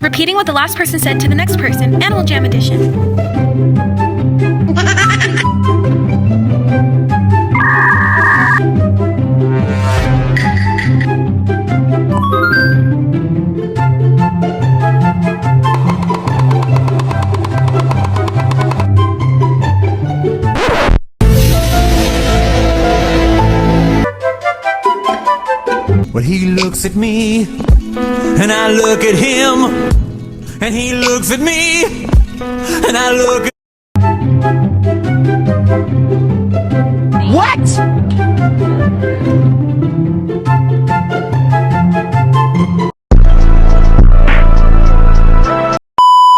Repeating what the last person said to the next person. Animal Jam edition. Well, he looks at me, and I look at him, and he looks at me, and I look